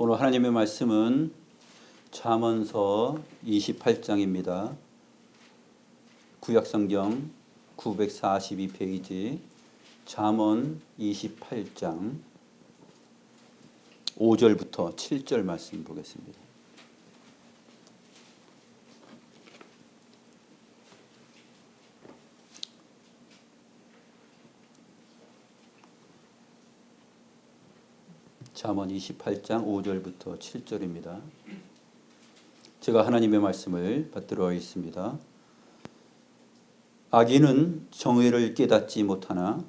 오늘 하나님의 말씀은 잠언서 28장입니다. 구약성경 942페이지 잠언 28장 5절부터 7절 말씀 보겠습니다. 잠언 28장 5절부터 7절입니다. 제가 하나님의 말씀을 받들어 하겠습니다. 악인은 정의를 깨닫지 못하나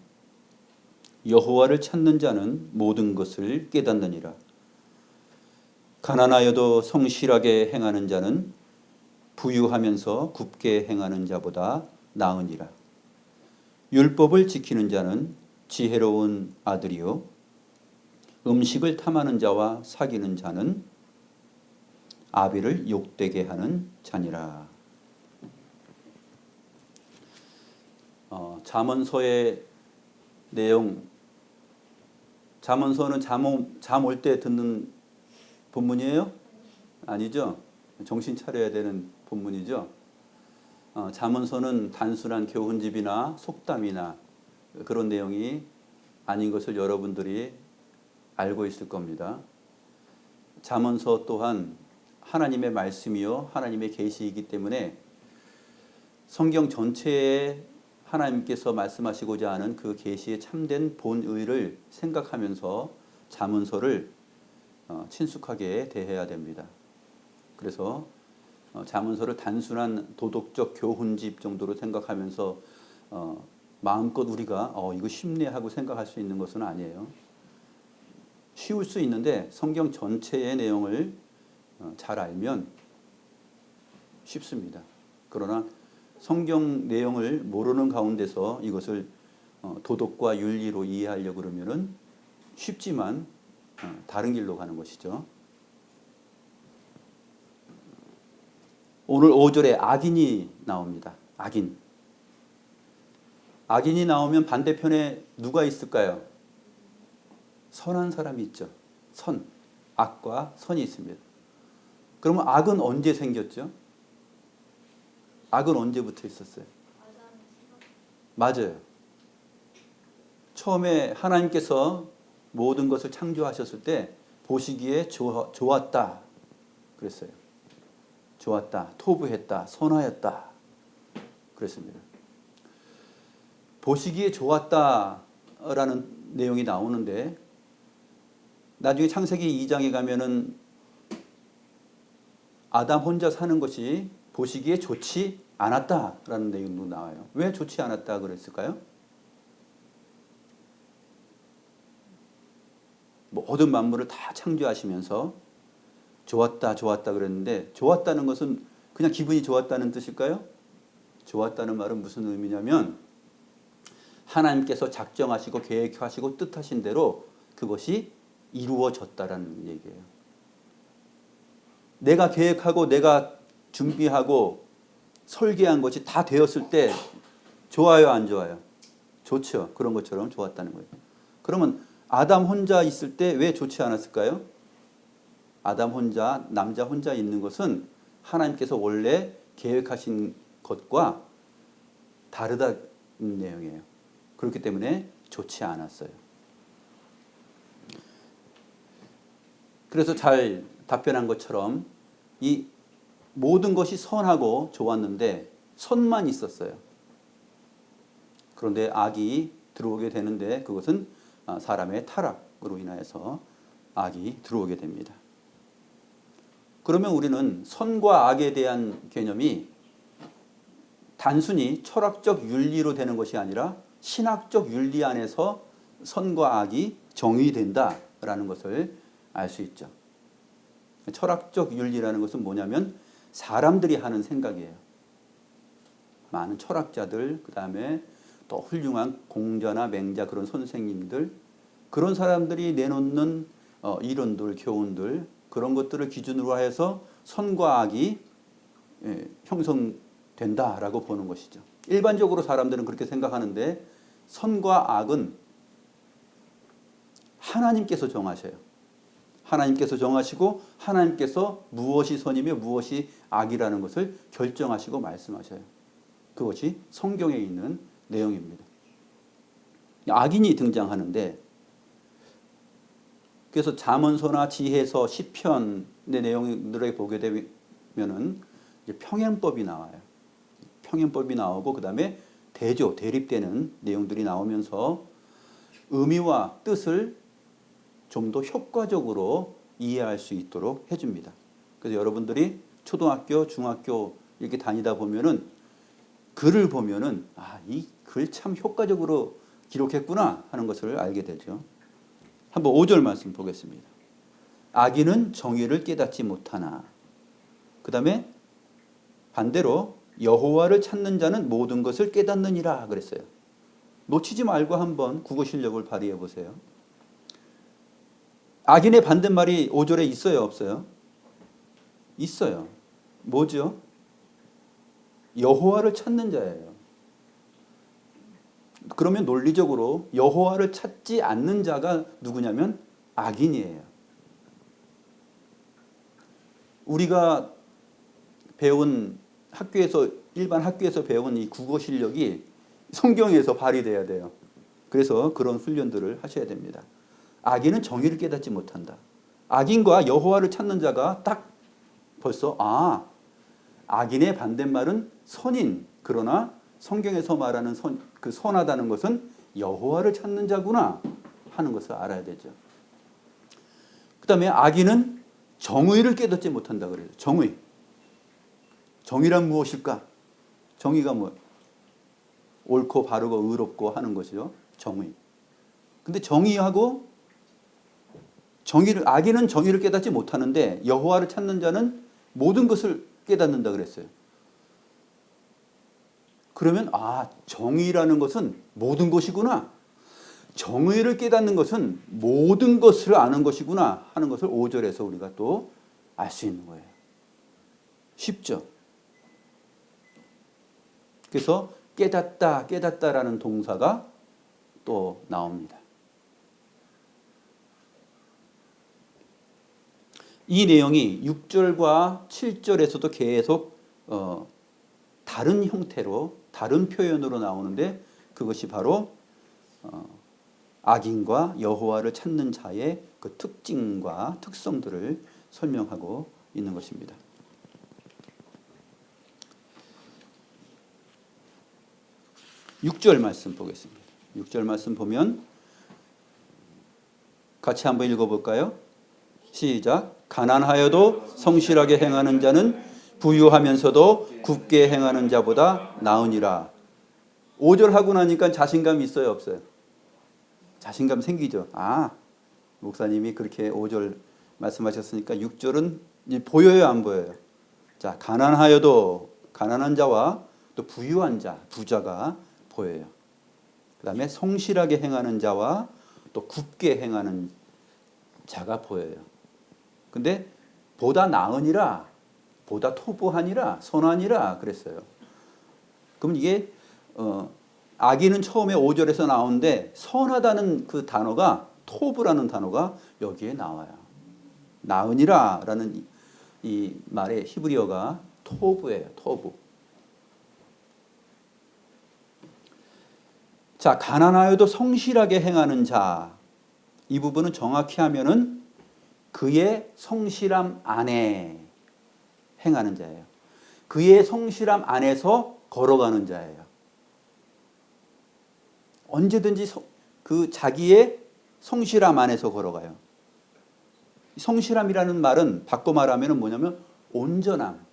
여호와를 찾는 자는 모든 것을 깨닫느니라. 가난하여도 성실하게 행하는 자는 부유하면서 굽게 행하는 자보다 나으니라. 율법을 지키는 자는 지혜로운 아들이요 음식을 탐하는 자와 사귀는 자는 아비를 욕되게 하는 자니라. 잠언서의 내용, 잠언서는 잠 올 때 듣는 본문이에요? 아니죠? 정신 차려야 되는 본문이죠. 잠언서는 단순한 교훈집이나 속담이나 그런 내용이 아닌 것을 여러분들이 알고 있을 겁니다. 잠언서 또한 하나님의 말씀이요 하나님의 계시이기 때문에 성경 전체에 하나님께서 말씀하시고자 하는 그 계시의 참된 본의를 생각하면서 잠언서를 친숙하게 대해야 됩니다. 그래서 잠언서를 단순한 도덕적 교훈집 정도로 생각하면서 마음껏 우리가 이거 쉽네 하고 생각할 수 있는 것은 아니에요. 쉬울 수 있는데 성경 전체의 내용을 잘 알면 쉽습니다. 그러나 성경 내용을 모르는 가운데서 이것을 도덕과 윤리로 이해하려고 그러면은 쉽지만 다른 길로 가는 것이죠. 오늘 5절에 악인이 나옵니다. 악인. 악인이 나오면 반대편에 누가 있을까요? 선한 사람이 있죠. 선, 악과 선이 있습니다. 그러면 악은 언제 생겼죠? 악은 언제부터 있었어요? 맞아요. 처음에 하나님께서 모든 것을 창조하셨을 때 보시기에 좋았다 그랬어요. 좋았다, 토부했다, 선하였다 그랬습니다. 보시기에 좋았다라는 내용이 나오는데 나중에 창세기 2장에 가면은 아담 혼자 사는 것이 보시기에 좋지 않았다라는 내용도 나와요. 왜 좋지 않았다 그랬을까요? 모든 만물을 다 창조하시면서 좋았다 그랬는데 좋았다는 것은 그냥 기분이 좋았다는 뜻일까요? 좋았다는 말은 무슨 의미냐면 하나님께서 작정하시고 계획하시고 뜻하신 대로 그것이 이루어졌다라는 얘기예요. 내가 계획하고 내가 준비하고 설계한 것이 다 되었을 때 좋아요, 안 좋아요? 좋죠. 그런 것처럼 좋았다는 거예요. 그러면 아담 혼자 있을 때 왜 좋지 않았을까요? 아담 혼자, 남자 혼자 있는 것은 하나님께서 원래 계획하신 것과 다르다는 내용이에요. 그렇기 때문에 좋지 않았어요. 그래서 잘 답변한 것처럼 이 모든 것이 선하고 좋았는데 선만 있었어요. 그런데 악이 들어오게 되는데 그것은 사람의 타락으로 인하여서 악이 들어오게 됩니다. 그러면 우리는 선과 악에 대한 개념이 단순히 철학적 윤리로 되는 것이 아니라 신학적 윤리 안에서 선과 악이 정의된다라는 것을 알 수 있죠. 철학적 윤리라는 것은 뭐냐면 사람들이 하는 생각이에요. 많은 철학자들, 그 다음에 또 훌륭한 공자나 맹자 그런 선생님들, 그런 사람들이 내놓는 이론들, 교훈들 그런 것들을 기준으로 해서 선과 악이 형성된다라고 보는 것이죠. 일반적으로 사람들은 그렇게 생각하는데 선과 악은 하나님께서 정하셔요. 하나님께서 정하시고 하나님께서 무엇이 선이며 무엇이 악이라는 것을 결정하시고 말씀하셔요. 그것이 성경에 있는 내용입니다. 악인이 등장하는데, 그래서 잠언서나 지혜서, 시편의 내용들을 보게 되면은 이제 평행법이 나와요. 평행법이 나오고 그 다음에 대조, 대립되는 내용들이 나오면서 의미와 뜻을 좀 더 효과적으로 이해할 수 있도록 해줍니다. 그래서 여러분들이 초등학교, 중학교 이렇게 다니다 보면은 글을 보면은 이 글 참 효과적으로 기록했구나 하는 것을 알게 되죠. 한번 5절 말씀 보겠습니다. 악인은 정의를 깨닫지 못하나. 그 다음에 반대로 여호와를 찾는 자는 모든 것을 깨닫느니라 그랬어요. 놓치지 말고 한번 국어 실력을 발휘해 보세요. 악인의 반대말이 5절에 있어요, 없어요? 있어요. 뭐죠? 여호와를 찾는 자예요. 그러면 논리적으로 여호와를 찾지 않는 자가 누구냐면 악인이에요. 우리가 배운 학교에서, 일반 학교에서 배운 이 국어 실력이 성경에서 발휘돼야 돼요. 그래서 그런 훈련들을 하셔야 됩니다. 악인은 정의를 깨닫지 못한다. 악인과 여호와를 찾는 자가 딱 벌써 악인의 반대말은 선인, 그러나 성경에서 말하는 그 선하다는 것은 여호와를 찾는 자구나 하는 것을 알아야 되죠. 그 다음에 악인은 정의를 깨닫지 못한다 그래요. 정의. 정의란 무엇일까? 정의가 뭐? 옳고 바르고 의롭고 하는 것이죠. 정의. 근데 악인은 정의를 깨닫지 못하는데 여호와를 찾는 자는 모든 것을 깨닫는다 그랬어요. 그러면 정의라는 것은 모든 것이구나. 정의를 깨닫는 것은 모든 것을 아는 것이구나 하는 것을 5절에서 우리가 또 알 수 있는 거예요. 쉽죠? 그래서 깨닫다라는 동사가 또 나옵니다. 이 내용이 6절과 7절에서도 계속 다른 형태로, 다른 표현으로 나오는데 그것이 바로 악인과 여호와를 찾는 자의 그 특징과 특성들을 설명하고 있는 것입니다. 6절 말씀 보겠습니다. 6절 말씀 보면 같이 한번 읽어볼까요? 시작. 가난하여도 성실하게 행하는 자는 부유하면서도 굽게 행하는 자보다 나으니라. 5절 하고 나니까 자신감이 있어요, 없어요? 자신감 생기죠. 목사님이 그렇게 5절 말씀하셨으니까 6절은 보여요, 안 보여요? 자, 가난하여도, 가난한 자와 또 부유한 자, 부자가 보여요. 그 다음에 성실하게 행하는 자와 또 굽게 행하는 자가 보여요. 근데 보다 나으니라, 보다 토부하니라, 선하니라 그랬어요. 그럼 이게 악인은 처음에 5절에서 나오는데 선하다는 그 단어가, 토부라는 단어가 여기에 나와요. 나으니라라는 이 말의 히브리어가 토부예요. 토부. 자, 가난하여도 성실하게 행하는 자. 이 부분은 정확히 하면은 그의 성실함 안에 행하는 자예요. 그의 성실함 안에서 걸어가는 자예요. 언제든지 그 자기의 성실함 안에서 걸어가요. 성실함이라는 말은 바꿔 말하면 뭐냐면 온전함.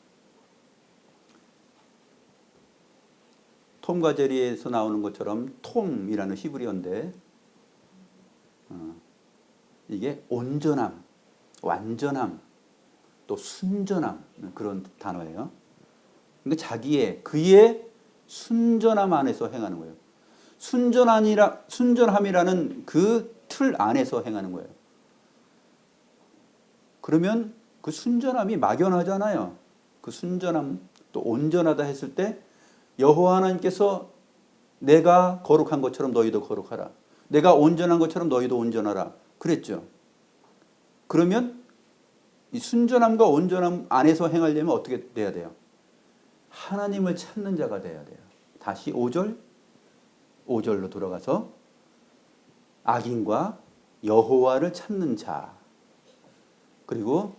톰과 제리에서 나오는 것처럼 톰이라는 히브리어인데 이게 온전함, 완전함, 또 순전함 그런 단어예요. 근데 그의 순전함 안에서 행하는 거예요. 순전함이라는 그 틀 안에서 행하는 거예요. 그러면 그 순전함이 막연하잖아요. 그 순전함, 또 온전하다 했을 때 여호와 하나님께서 내가 거룩한 것처럼 너희도 거룩하라. 내가 온전한 것처럼 너희도 온전하라. 그랬죠. 그러면 이 순전함과 온전함 안에서 행하려면 어떻게 돼야 돼요? 하나님을 찾는 자가 돼야 돼요. 다시 5절로 돌아가서 악인과 여호와를 찾는 자. 그리고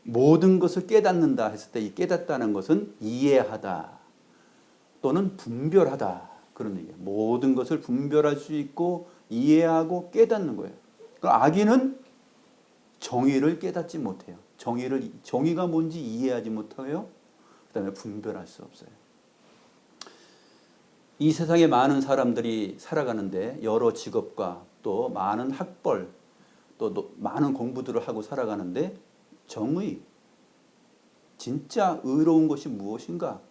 모든 것을 깨닫는다 했을 때 이 깨닫다는 것은 이해하다 또는 분별하다 그런 얘기예요. 모든 것을 분별할 수 있고 이해하고 깨닫는 거예요. 그러니까 악인은 정의를 깨닫지 못해요. 정의가 뭔지 이해하지 못하고요. 그다음에 분별할 수 없어요. 이 세상에 많은 사람들이 살아가는데 여러 직업과 또 많은 학벌 또 많은 공부들을 하고 살아가는데 정의, 진짜 의로운 것이 무엇인가,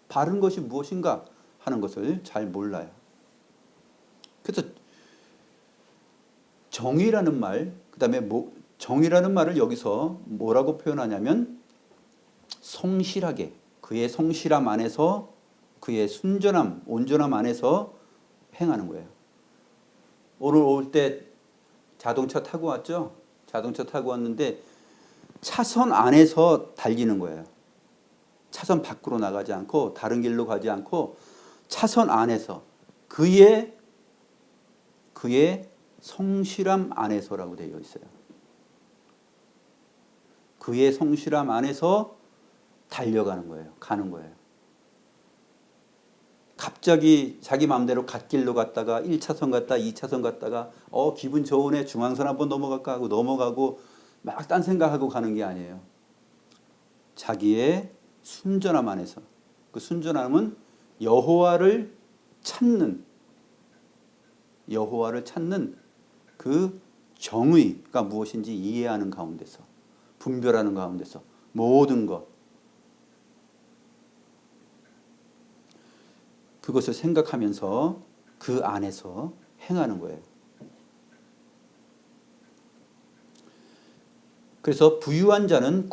바른 것이 무엇인가 하는 것을 잘 몰라요. 그래서 정의라는 말, 그다음에 정의라는 말을 여기서 뭐라고 표현하냐면 성실하게, 그의 성실함 안에서 그의 순전함, 온전함 안에서 행하는 거예요. 오늘 올 때 자동차 타고 왔죠? 자동차 타고 왔는데 차선 안에서 달리는 거예요. 차선 밖으로 나가지 않고 다른 길로 가지 않고 차선 안에서 그의 성실함 안에서라고 되어 있어요. 그의 성실함 안에서 달려가는 거예요. 가는 거예요. 갑자기 자기 마음대로 갓길로 갔다가 1차선 갔다 2차선 갔다가 기분 좋으네 중앙선 한번 넘어갈까 하고 넘어가고 막 딴 생각하고 가는 게 아니에요. 자기의 순전함 안에서 그 순전함은 여호와를 찾는 그 정의가 무엇인지 이해하는 가운데서 분별하는 가운데서 모든 것 그것을 생각하면서 그 안에서 행하는 거예요. 그래서 부유한 자는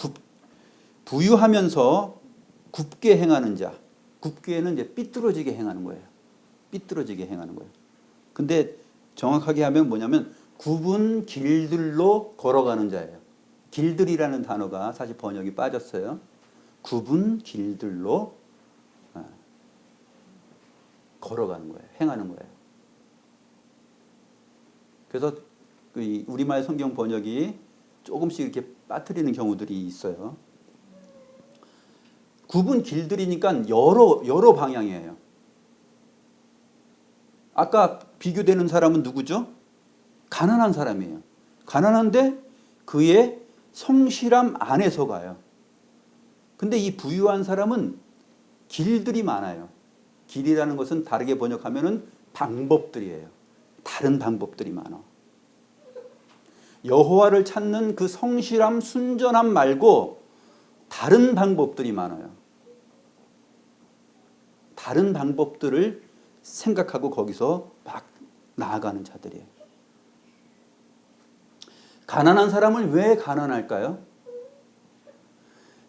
부유하면서 굽게 행하는 자. 굽게는 이제 삐뚤어지게 행하는 거예요. 삐뚤어지게 행하는 거예요. 근데 정확하게 하면 뭐냐면 굽은 길들로 걸어가는 자예요. 길들이라는 단어가 사실 번역이 빠졌어요. 굽은 길들로 걸어가는 거예요. 행하는 거예요. 그래서 우리말 성경 번역이 조금씩 이렇게 빠뜨리는 경우들이 있어요. 굽은 길들이니까 여러 방향이에요. 아까 비교되는 사람은 누구죠? 가난한 사람이에요. 가난한데 그의 성실함 안에서 가요. 근데 이 부유한 사람은 길들이 많아요. 길이라는 것은 다르게 번역하면은 방법들이에요. 다른 방법들이 많아. 여호와를 찾는 그 성실함, 순전함 말고 다른 방법들이 많아요. 다른 방법들을 생각하고 거기서 막 나아가는 자들이에요. 가난한 사람은 왜 가난할까요?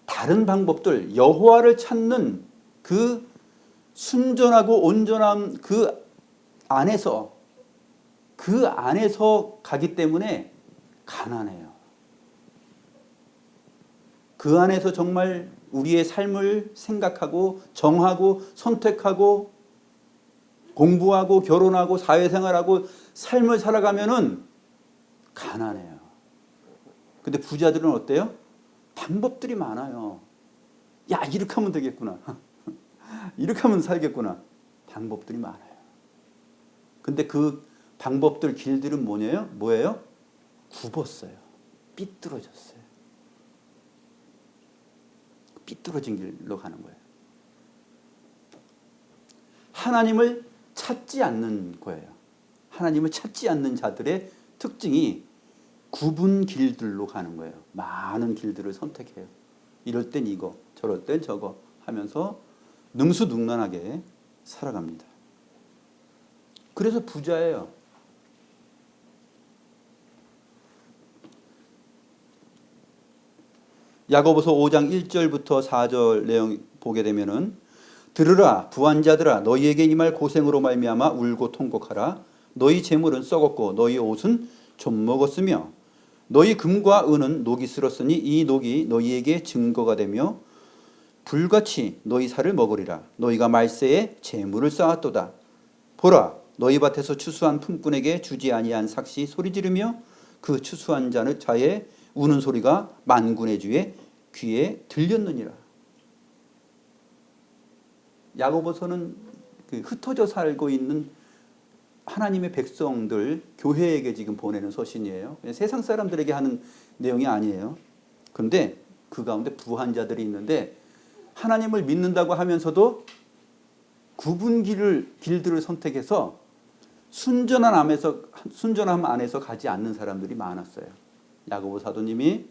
다른 방법들, 여호와를 찾는 그 순전하고 온전한 그 안에서 가기 때문에 가난해요. 그 안에서 정말 우리의 삶을 생각하고 정하고 선택하고 공부하고 결혼하고 사회생활하고 삶을 살아가면은 가난해요. 근데 부자들은 어때요? 방법들이 많아요. 야, 이렇게 하면 되겠구나. 이렇게 하면 살겠구나. 방법들이 많아요. 근데 그 방법들, 길들은 뭐예요? 굽었어요. 삐뚤어졌어요. 삐뚤어진 길로 가는 거예요. 하나님을 찾지 않는 거예요. 하나님을 찾지 않는 자들의 특징이 굽은 길들로 가는 거예요. 많은 길들을 선택해요. 이럴 땐 이거, 저럴 땐 저거 하면서 능수능란하게 살아갑니다. 그래서 부자예요. 야고보서 5장 1절부터 4절 내용 보게 되면은 들으라 부한자들아 너희에게 임할 고생으로 말미암아 울고 통곡하라 너희 재물은 썩었고 너희 옷은 좀 먹었으며 너희 금과 은은 녹이 쓸었으니 이 녹이 너희에게 증거가 되며 불같이 너희 살을 먹으리라. 너희가 말세에 재물을 쌓았도다. 보라, 너희 밭에서 추수한 품꾼에게 주지 아니한 삭시 소리 지르며 그 추수한 자의 우는 소리가 만군의 주의 귀에 들렸느니라. 야고보서는 흩어져 살고 있는 하나님의 백성들, 교회에게 지금 보내는 서신이에요. 세상 사람들에게 하는 내용이 아니에요. 그런데 그 가운데 부한 자들이 있는데 하나님을 믿는다고 하면서도 굽은 길들을 선택해서 순전함 안에서 가지 않는 사람들이 많았어요. 야고보 사도님이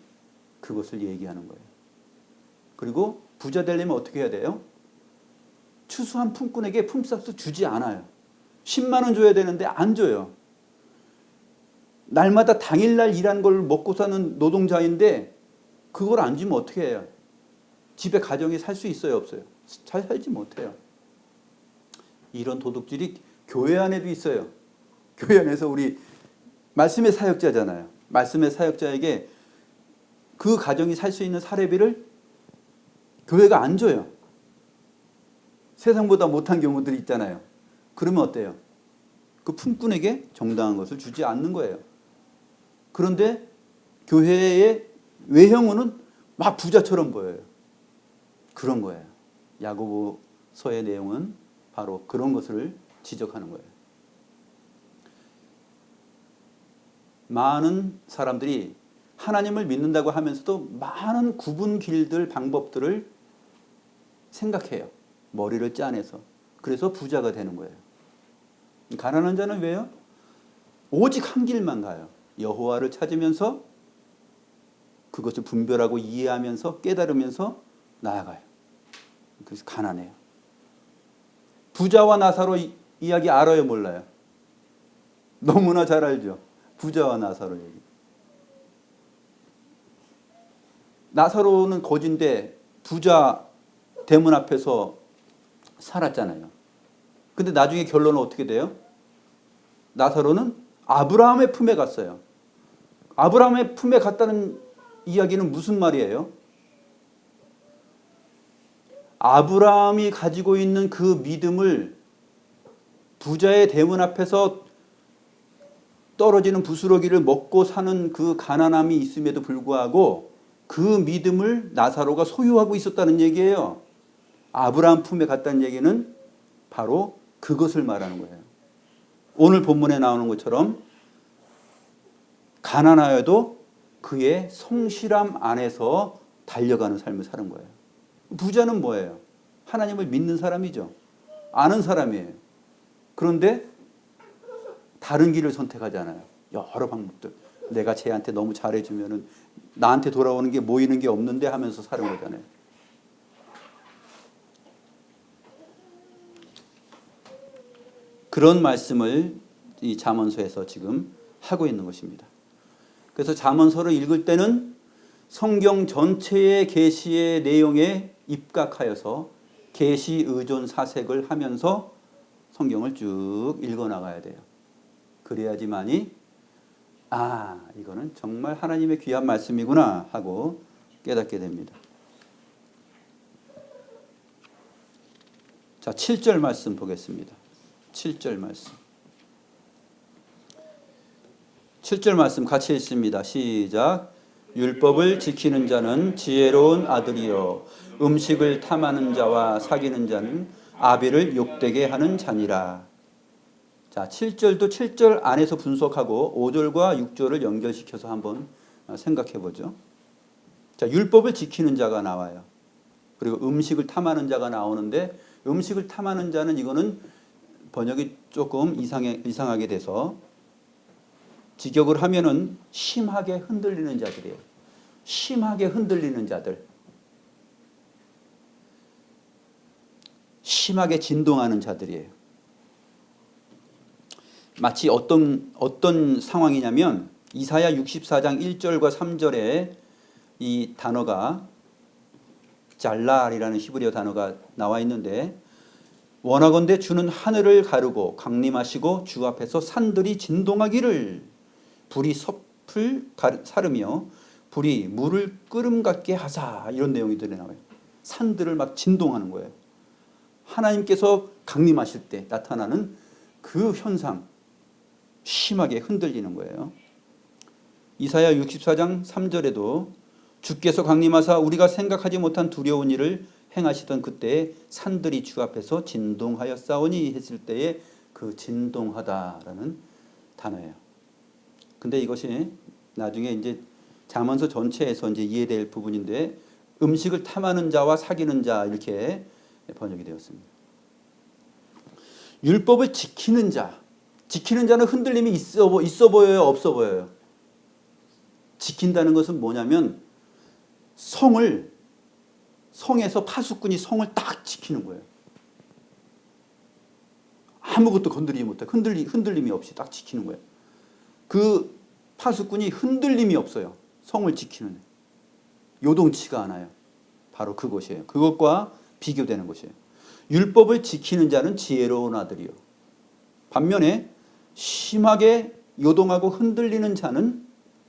그것을 얘기하는 거예요. 그리고 부자 되려면 어떻게 해야 돼요? 추수한 품꾼에게 품삯을 주지 않아요. 10만 원 줘야 되는데 안 줘요. 날마다 당일날 일한 걸 먹고 사는 노동자인데 그걸 안 주면 어떻게 해요? 집에 가정이 살 수 있어요, 없어요? 잘 살지 못해요. 이런 도둑질이 교회 안에도 있어요. 교회 안에서 우리 말씀의 사역자잖아요. 말씀의 사역자에게 그 가정이 살 수 있는 사례비를 교회가 안 줘요. 세상보다 못한 경우들이 있잖아요. 그러면 어때요? 그 품꾼에게 정당한 것을 주지 않는 거예요. 그런데 교회의 외형은 막 부자처럼 보여요. 그런 거예요. 야고보서의 내용은 바로 그런 것을 지적하는 거예요. 많은 사람들이 하나님을 믿는다고 하면서도 많은 구분 길들, 방법들을 생각해요. 머리를 짜내서. 그래서 부자가 되는 거예요. 가난한 자는 왜요? 오직 한 길만 가요. 여호와를 찾으면서 그것을 분별하고 이해하면서 깨달으면서 나아가요. 그래서 가난해요. 부자와 나사로 이야기 알아요, 몰라요? 너무나 잘 알죠. 부자와 나사로 얘기. 나사로는 거지인데 부자 대문 앞에서 살았잖아요. 근데 나중에 결론은 어떻게 돼요? 나사로는 아브라함의 품에 갔어요. 아브라함의 품에 갔다는 이야기는 무슨 말이에요? 아브라함이 가지고 있는 그 믿음을 부자의 대문 앞에서 떨어지는 부스러기를 먹고 사는 그 가난함이 있음에도 불구하고 그 믿음을 나사로가 소유하고 있었다는 얘기예요. 아브라함 품에 갔다는 얘기는 바로 그것을 말하는 거예요. 오늘 본문에 나오는 것처럼 가난하여도 그의 성실함 안에서 달려가는 삶을 사는 거예요. 부자는 뭐예요? 하나님을 믿는 사람이죠. 아는 사람이에요. 그런데 다른 길을 선택하잖아요. 여러 방법들. 내가 쟤한테 너무 잘해주면은 나한테 돌아오는 게 모이는 게 없는데 하면서 사는 거잖아요. 그런 말씀을 이 잠언서에서 지금 하고 있는 것입니다. 그래서 잠언서를 읽을 때는 성경 전체의 계시의 내용에 입각하여서 계시 의존 사색을 하면서 성경을 쭉 읽어나가야 돼요. 그래야지만이 이거는 정말 하나님의 귀한 말씀이구나 하고 깨닫게 됩니다. 자, 7절 말씀 보겠습니다. 7절 말씀. 7절 말씀 같이 읽습니다. 시작. 율법을 지키는 자는 지혜로운 아들이요 음식을 탐하는 자와 사귀는 자는 아비를 욕되게 하는 자니라. 자, 7절도 7절 안에서 분석하고 5절과 6절을 연결시켜서 한번 생각해 보죠. 자, 율법을 지키는 자가 나와요. 그리고 음식을 탐하는 자가 나오는데 음식을 탐하는 자는 이거는 번역이 조금 이상하게 돼서 직역을 하면은 심하게 흔들리는 자들이에요. 심하게 흔들리는 자들. 심하게 진동하는 자들이에요. 마치 어떤 상황이냐면 이사야 64장 1절과 3절에 이 단어가 잘랄이라는 히브리어 단어가 나와 있는데 원하건대 주는 하늘을 가르고 강림하시고 주 앞에서 산들이 진동하기를 불이 숲을 사르며 불이 물을 끓음 같게 하사, 이런 내용들이 나와요. 산들을 막 진동하는 거예요. 하나님께서 강림하실 때 나타나는 그 현상, 심하게 흔들리는 거예요. 이사야 64장 3절에도 주께서 강림하사 우리가 생각하지 못한 두려운 일을 행하시던 그때에 산들이 주 앞에서 진동하여 싸우니 했을 때에 그 진동하다라는 단어예요. 근데 이것이 나중에 이제 잠언서 전체에서 이제 이해될 부분인데, 음식을 탐하는 자와 사귀는 자, 이렇게 번역이 되었습니다. 율법을 지키는 자, 지키는 자는 흔들림이 있어 보여요, 없어 보여요? 지킨다는 것은 뭐냐면 성에서 파수꾼이 성을 딱 지키는 거예요. 아무것도 건드리지 못해. 흔들림이 없이 딱 지키는 거예요. 그 파수꾼이 흔들림이 없어요. 성을 지키는. 요동치가 않아요. 바로 그것이에요. 그것과 비교되는 것이에요. 율법을 지키는 자는 지혜로운 아들이요. 반면에 심하게 요동하고 흔들리는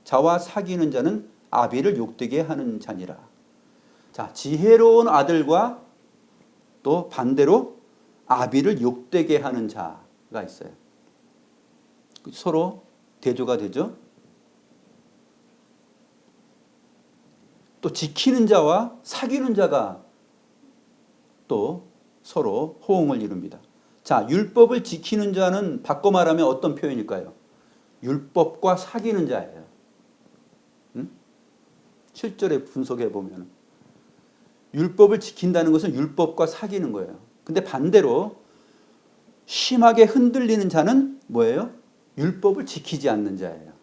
자와 사귀는 자는 아비를 욕되게 하는 자니라. 자, 지혜로운 아들과 또 반대로 아비를 욕되게 하는 자가 있어요. 서로 대조가 되죠. 또 지키는 자와 사귀는 자가 또 서로 호응을 이룹니다. 자, 율법을 지키는 자는 바꿔 말하면 어떤 표현일까요? 율법과 사귀는 자예요. 7절에 분석해 보면 율법을 지킨다는 것은 율법과 사귀는 거예요. 근데 반대로 심하게 흔들리는 자는 뭐예요? 율법을 지키지 않는 자예요.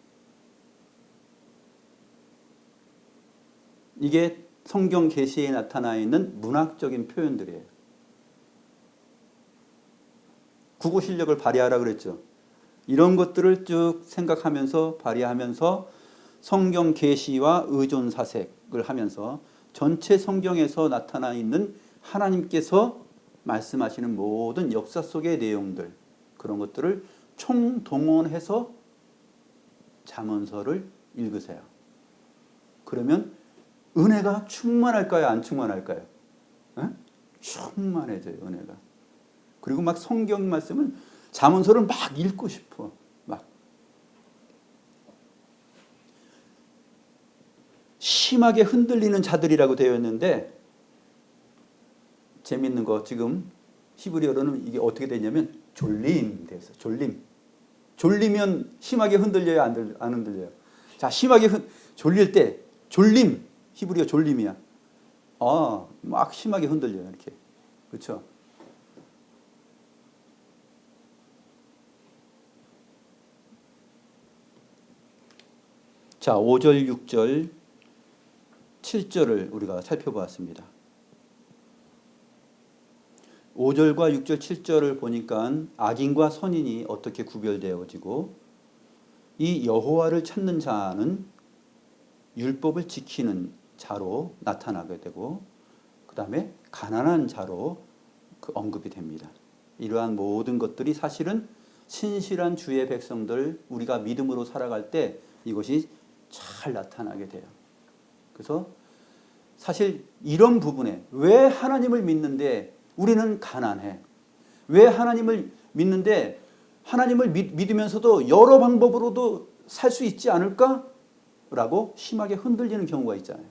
이게 성경 계시에 나타나 있는 문학적인 표현들이에요. 국어 실력을 발휘하라 그랬죠. 이런 것들을 쭉 생각하면서 발휘하면서 성경 계시와 의존 사색을 하면서 전체 성경에서 나타나 있는 하나님께서 말씀하시는 모든 역사 속의 내용들, 그런 것들을 총동원해서 잠언서를 읽으세요. 그러면 은혜가 충만할까요? 안 충만할까요? 에? 충만해져요, 은혜가. 그리고 막 성경 말씀은 잠언서를 막 읽고 싶어. 막 심하게 흔들리는 자들이라고 되어 있는데, 재밌는 거 지금 히브리어로는 이게 어떻게 되냐면 졸림 돼서 졸리면 심하게 흔들려요, 안 흔들려요? 자, 심하게 졸릴 때 졸림, 히브리어 졸림이야. 막 심하게 흔들려요, 이렇게. 그렇죠? 자, 5절, 6절, 7절을 우리가 살펴보았습니다. 5절과 6절, 7절을 보니까 악인과 선인이 어떻게 구별되어지고, 이 여호와를 찾는 자는 율법을 지키는 자로 나타나게 되고, 그 다음에 가난한 자로 언급이 됩니다. 이러한 모든 것들이 사실은 신실한 주의 백성들, 우리가 믿음으로 살아갈 때 이것이 잘 나타나게 돼요. 그래서 사실 이런 부분에 왜 하나님을 믿는데 우리는 가난해? 왜 하나님을 믿는데 하나님을 믿으면서도 여러 방법으로도 살 수 있지 않을까? 라고 심하게 흔들리는 경우가 있잖아요.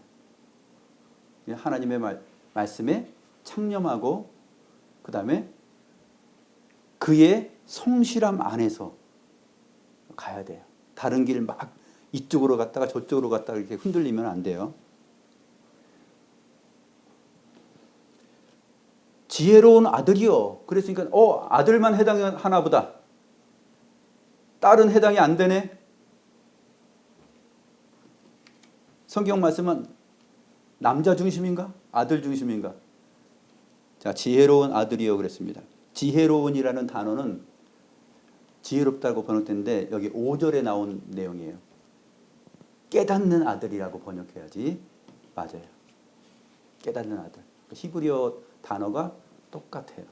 하나님의 말씀에 창념하고 그 다음에 그의 성실함 안에서 가야 돼요. 다른 길 막 이쪽으로 갔다가 저쪽으로 갔다가 이렇게 흔들리면 안 돼요. 지혜로운 아들이요. 그랬으니까 아들만 해당하나 보다. 딸은 해당이 안 되네. 성경 말씀은 남자 중심인가? 아들 중심인가? 자, 지혜로운 아들이요 그랬습니다. 지혜로운이라는 단어는 지혜롭다고 번역됐는데 여기 5절에 나온 내용이에요. 깨닫는 아들이라고 번역해야지 맞아요. 깨닫는 아들. 히브리어 단어가 똑같아요.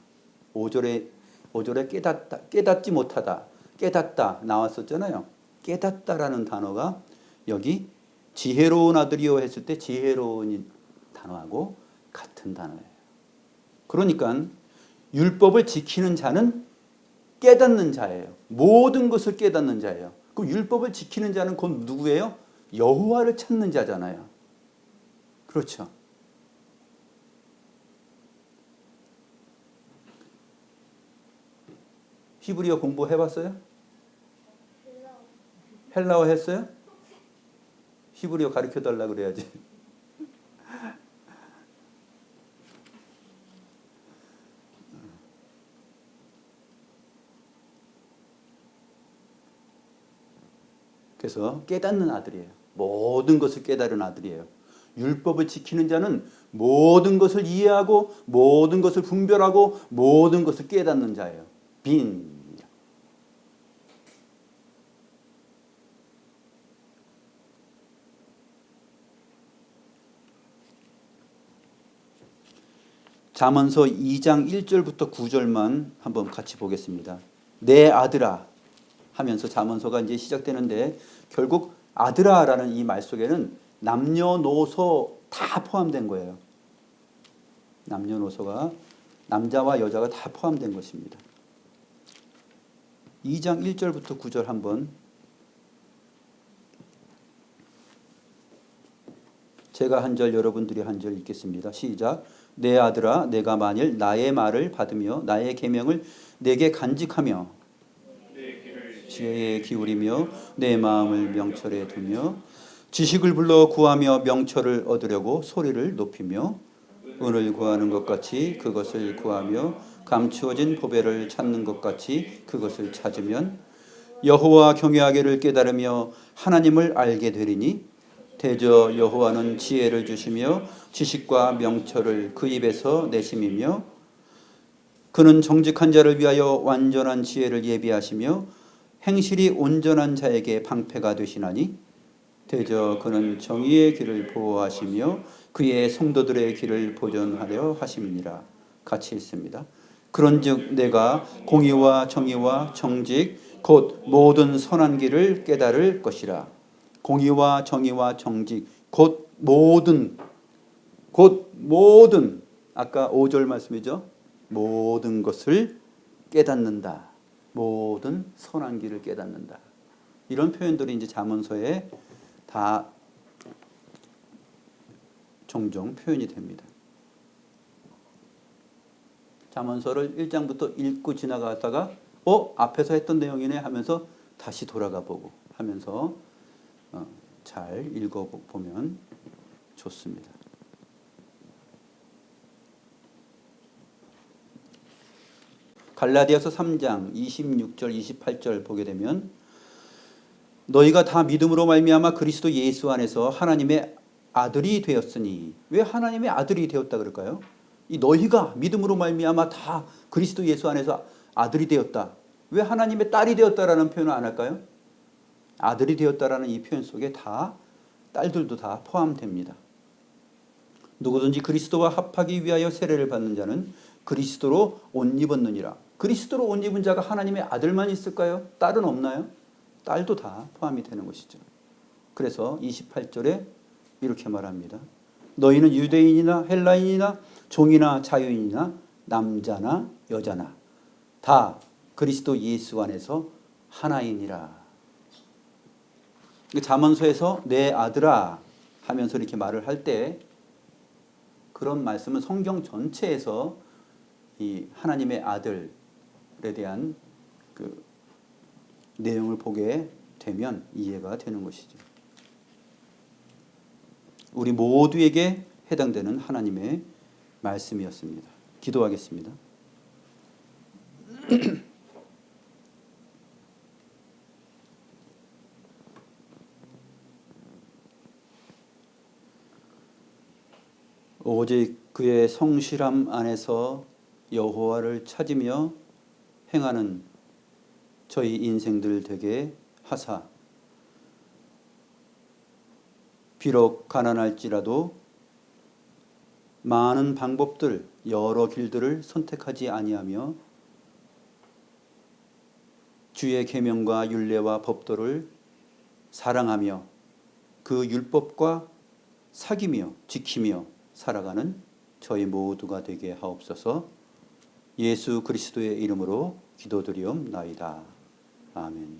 5절에 깨닫다, 깨닫지 못하다, 깨닫다 나왔었잖아요. 깨닫다라는 단어가 여기 지혜로운 아들이요 했을 때 지혜로운 단어하고 같은 단어예요. 그러니까 율법을 지키는 자는 깨닫는 자예요. 모든 것을 깨닫는 자예요. 그 율법을 지키는 자는 곧 누구예요? 여호와를 찾는 자잖아요. 그렇죠. 히브리어 공부해봤어요? 헬라어 했어요? 히브리어 가르쳐달라 그래야지. 그래서 깨닫는 아들이에요. 모든 것을 깨달은 아들이에요. 율법을 지키는 자는 모든 것을 이해하고 모든 것을 분별하고 모든 것을 깨닫는 자예요. 빈. 잠언서 2장 1절부터 9절만 한번 같이 보겠습니다. 내 아들아 하면서 잠언서가 이제 시작되는데 결국 아들아라는 이 말 속에는 남녀노소 다 포함된 거예요. 남녀노소가 남자와 여자가 다 포함된 것입니다. 2장 1절부터 9절 한번 제가 한 절 여러분들이 한 절 읽겠습니다. 시작. 내 아들아 내가 만일 나의 말을 받으며 나의 계명을 내게 간직하며 지혜에 기울이며 내 마음을 명철에 두며 지식을 불러 구하며 명철을 얻으려고 소리를 높이며 은을 구하는 것 같이 그것을 구하며 감추어진 보배를 찾는 것 같이 그것을 찾으면 여호와 경외하기를 깨달으며 하나님을 알게 되리니 대저 여호와는 지혜를 주시며 지식과 명철을 그 입에서 내심이며 그는 정직한 자를 위하여 완전한 지혜를 예비하시며 행실이 온전한 자에게 방패가 되시나니 대저 그는 정의의 길을 보호하시며 그의 성도들의 길을 보존하려 하심이니라. 같이 읽습니다. 그런즉 내가 공의와 정의와 정직 곧 모든 선한 길을 깨달을 것이라. 공의와 정의와 정직 곧 모든 아까 5절 말씀이죠. 모든 것을 깨닫는다. 모든 선한 길을 깨닫는다. 이런 표현들이 이제 잠언서에 다 종종 표현이 됩니다. 잠언서를 1장부터 읽고 지나가다가 앞에서 했던 내용이네 하면서 다시 돌아가 보고 하면서 잘 읽어보면 좋습니다. 갈라디아서 3장 26절 28절 보게 되면 너희가 다 믿음으로 말미암아 그리스도 예수 안에서 하나님의 아들이 되었으니 왜 하나님의 아들이 되었다 그럴까요? 이 너희가 믿음으로 말미암아 다 그리스도 예수 안에서 아들이 되었다. 왜 하나님의 딸이 되었다라는 표현을 안 할까요? 아들이 되었다라는 이 표현 속에 다 딸들도 다 포함됩니다. 누구든지 그리스도와 합하기 위하여 세례를 받는 자는 그리스도로 옷 입었느니라. 그리스도로 옷 입은 자가 하나님의 아들만 있을까요? 딸은 없나요? 딸도 다 포함이 되는 것이죠. 그래서 28절에 이렇게 말합니다. 너희는 유대인이나 헬라인이나 종이나 자유인이나 남자나 여자나 다 그리스도 예수 안에서 하나이니라. 잠언서에서 내 아들아 하면서 이렇게 말을 할 때 그런 말씀은 성경 전체에서 이 하나님의 아들에 대한 그 내용을 보게 되면 이해가 되는 것이죠. 우리 모두에게 해당되는 하나님의 말씀이었습니다. 기도하겠습니다. 오직 그의 성실함 안에서 여호와를 찾으며 행하는 저희 인생들 되게 하사 비록 가난할지라도 많은 방법들 여러 길들을 선택하지 아니하며 주의 계명과 율례와 법도를 사랑하며 그 율법과 사귀며 지키며 살아가는 저희 모두가 되게 하옵소서. 예수 그리스도의 이름으로 기도드리옵나이다. 아멘.